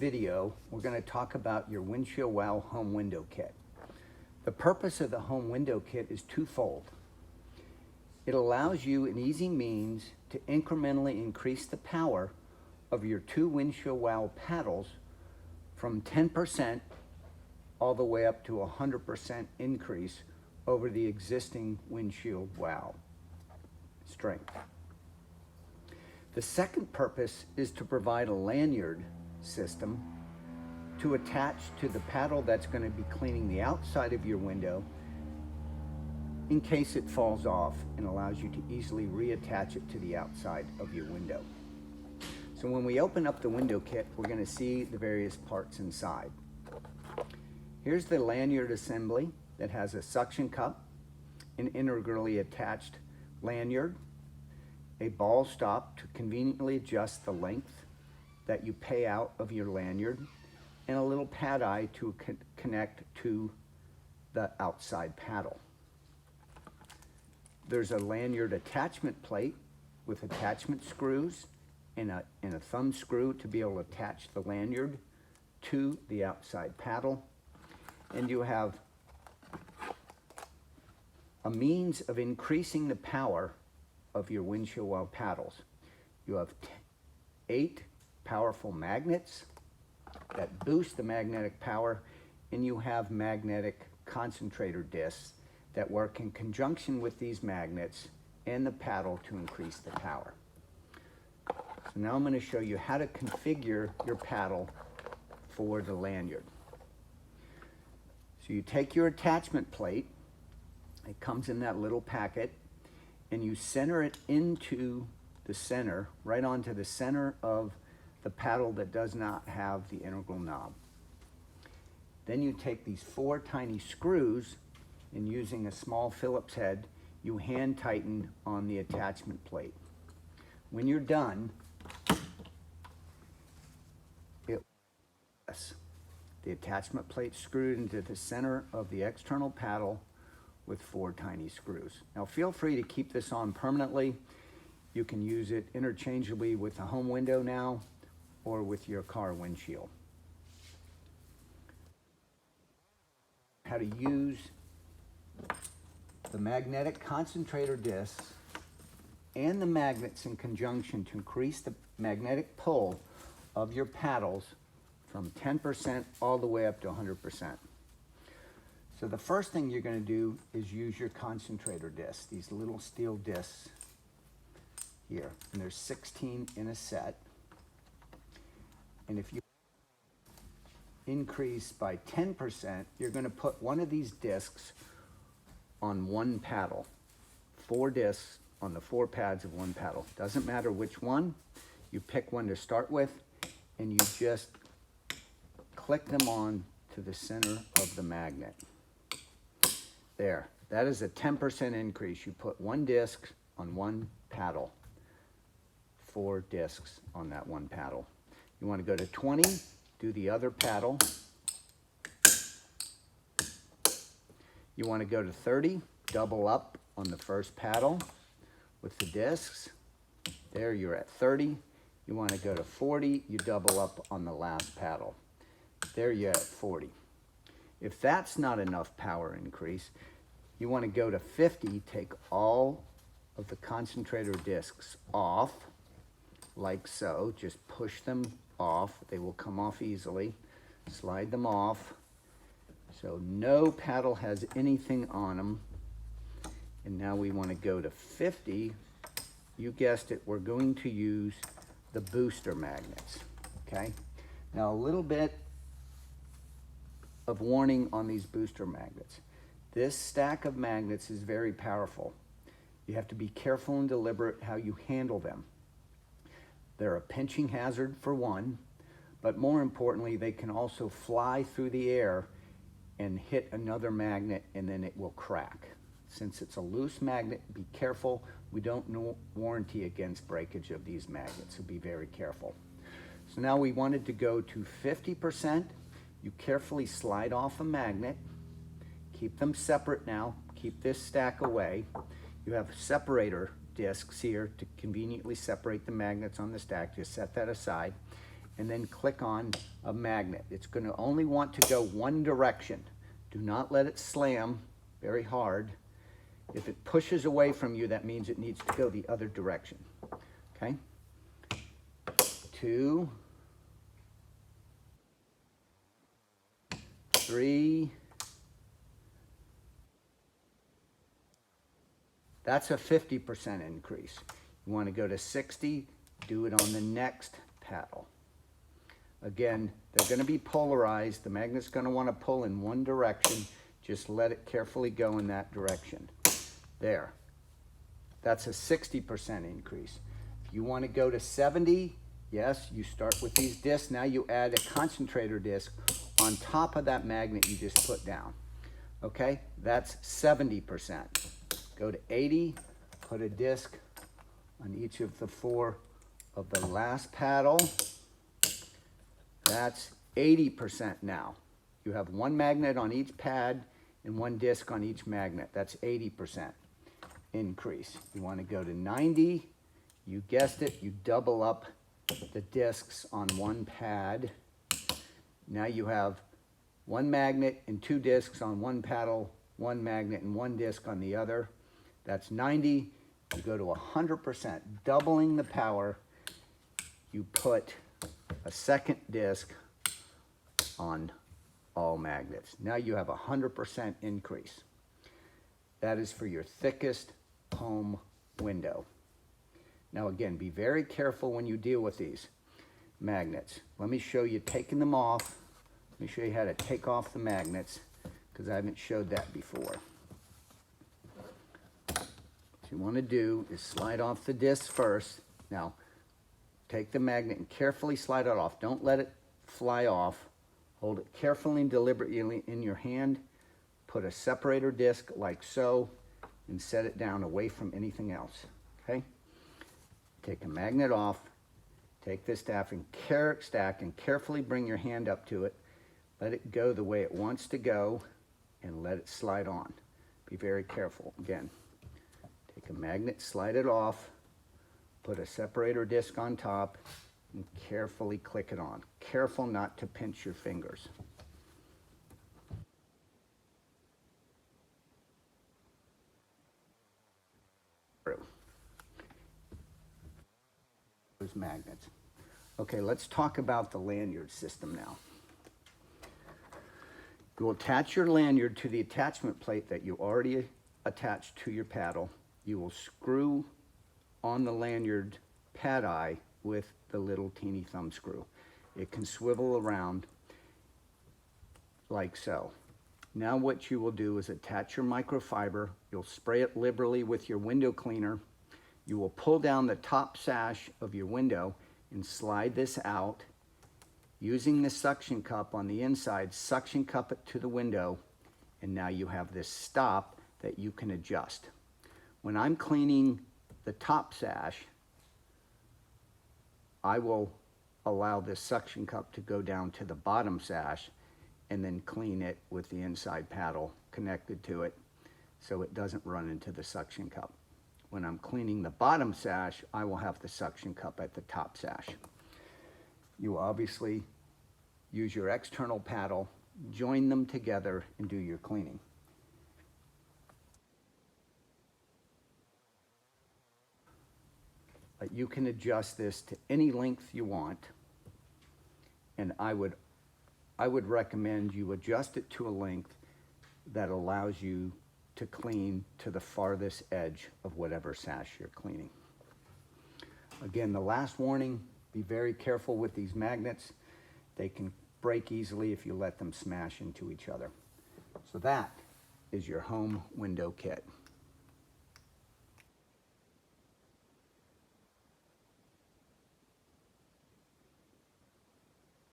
video, we're going to talk about your windshield wow home window kit. The purpose of the home window kit is twofold. It allows you an easy means to incrementally increase the power of your two windshield wow paddles from 10% all the way up to 100% increase over the existing windshield wow strength. The second purpose is to provide a lanyard system to attach to the paddle that's going to be cleaning the outside of your window in case it falls off, and allows you to easily reattach it to the outside of your window. So when we open up the window kit, we're going to see the various parts inside. Here's the lanyard assembly that has a suction cup, an integrally attached lanyard, a ball stop to conveniently adjust the length that you pay out of your lanyard, and a little pad eye to connect to the outside paddle. There's a lanyard attachment plate with attachment screws and a thumb screw to be able to attach the lanyard to the outside paddle. And you have a means of increasing the power of your windshield wow paddles. You have 8 powerful magnets that boost the magnetic power, and you have magnetic concentrator discs that work in conjunction with these magnets and the paddle to increase the power. So now I'm going to show you how to configure your paddle for the lanyard. So you take your attachment plate, it comes in that little packet, and you center it into the center, right onto the center of the paddle that does not have the integral knob. Then you take these 4 tiny screws, and using a small Phillips head, you hand tighten on the attachment plate. When you're done, the attachment plate screwed into the center of the external paddle with 4 tiny screws. Now feel free to keep this on permanently. You can use it interchangeably with the home window now or with your car windshield. How to use the magnetic concentrator discs and the magnets in conjunction to increase the magnetic pull of your paddles from 10% all the way up to 100%. So the first thing you're going to do is use your concentrator discs, these little steel discs here, and there's 16 in a set. And if you increase by 10%, you're going to put one of these discs on one paddle. 4 discs on the 4 pads of one paddle. Doesn't matter which one, you pick one to start with, and you just click them on to the center of the magnet. There, that is a 10% increase. You put 1 disc on one paddle, 4 discs on that one paddle. You want to go to 20, do the other paddle. You want to go to 30, double up on the first paddle with the discs. There, you're at 30. You want to go to 40, you double up on the last paddle. There you're at 40. If that's not enough power increase, you want to go to 50, take all of the concentrator discs off, like so. Just push them off. They will come off easily. Slide them off. So no paddle has anything on them. And now we want to go to 50. You guessed it, we're going to use the booster magnets, okay? Now a little bit of warning on these booster magnets. This stack of magnets is very powerful. You have to be careful and deliberate how you handle them. They're a pinching hazard for one, but more importantly, they can also fly through the air and hit another magnet, and then it will crack. Since it's a loose magnet, be careful. We don't warranty against breakage of these magnets, so be very careful. So now we wanted to go to 50%. You carefully slide off a magnet. Keep them separate now. Keep this stack away. You have separator discs here to conveniently separate the magnets on the stack. Just set that aside. and then click on a magnet. It's going to only want to go one direction. Do not let it slam very hard. If it pushes away from you, that means it needs to go the other direction. Okay? 2, 3. That's a 50% increase. You want to go to 60, do it on the next paddle. Again, they're going to be polarized. The magnet's going to want to pull in one direction. Just let it carefully go in that direction. There. That's a 60% increase. If you want to go to 70, yes, you start with these discs. Now you add a concentrator disc on top of that magnet you just put down. Okay, that's 70%. Go to 80, put a disc on each of the 4 of the last paddle. That's 80% now. You have one magnet on each pad and one disc on each magnet. That's 80% increase. You want to go to 90. You guessed it, you double up the discs on one pad. Now you have one magnet and 2 discs on one paddle, one magnet and 1 disc on the other. That's 90. You go to 100%, doubling the power. You put a second disc on all magnets. Now you have 100% increase. That is for your thickest home window. Now again, be very careful when you deal with these magnets. Let me show you taking them off. Let me show you how to take off the magnets, because I haven't showed that before. What you want to do is slide off the disc first. Now, take the magnet and carefully slide it off. Don't let it fly off. Hold it carefully and deliberately in your hand. Put a separator disc like so and set it down away from anything else. Okay? Take a magnet off. Take this staff and carefully bring your hand up to it. Let it go the way it wants to go and let it slide on. Be very careful. Again, take a magnet, slide it off. Put a separator disc on top and carefully click it on. Careful not to pinch your fingers. Those magnets. Okay, let's talk about the lanyard system now. You will attach your lanyard to the attachment plate that you already attached to your paddle. You will screw on the lanyard pad eye with the little teeny thumb screw. It can swivel around like so. Now what you will do is attach your microfiber. You'll spray it liberally with your window cleaner. You will pull down the top sash of your window and slide this out. Using the suction cup on the inside, suction cup it to the window, and now you have this stop that you can adjust. When I'm cleaning the top sash, I will allow this suction cup to go down to the bottom sash and then clean it with the inside paddle connected to it so it doesn't run into the suction cup. When I'm cleaning the bottom sash, I will have the suction cup at the top sash. You will obviously use your external paddle, join them together, and do your cleaning. You can adjust this to any length you want, and I would recommend you adjust it to a length that allows you to clean to the farthest edge of whatever sash you're cleaning. Again, the last warning, be very careful with these magnets. They can break easily if you let them smash into each other. So that is your home window kit.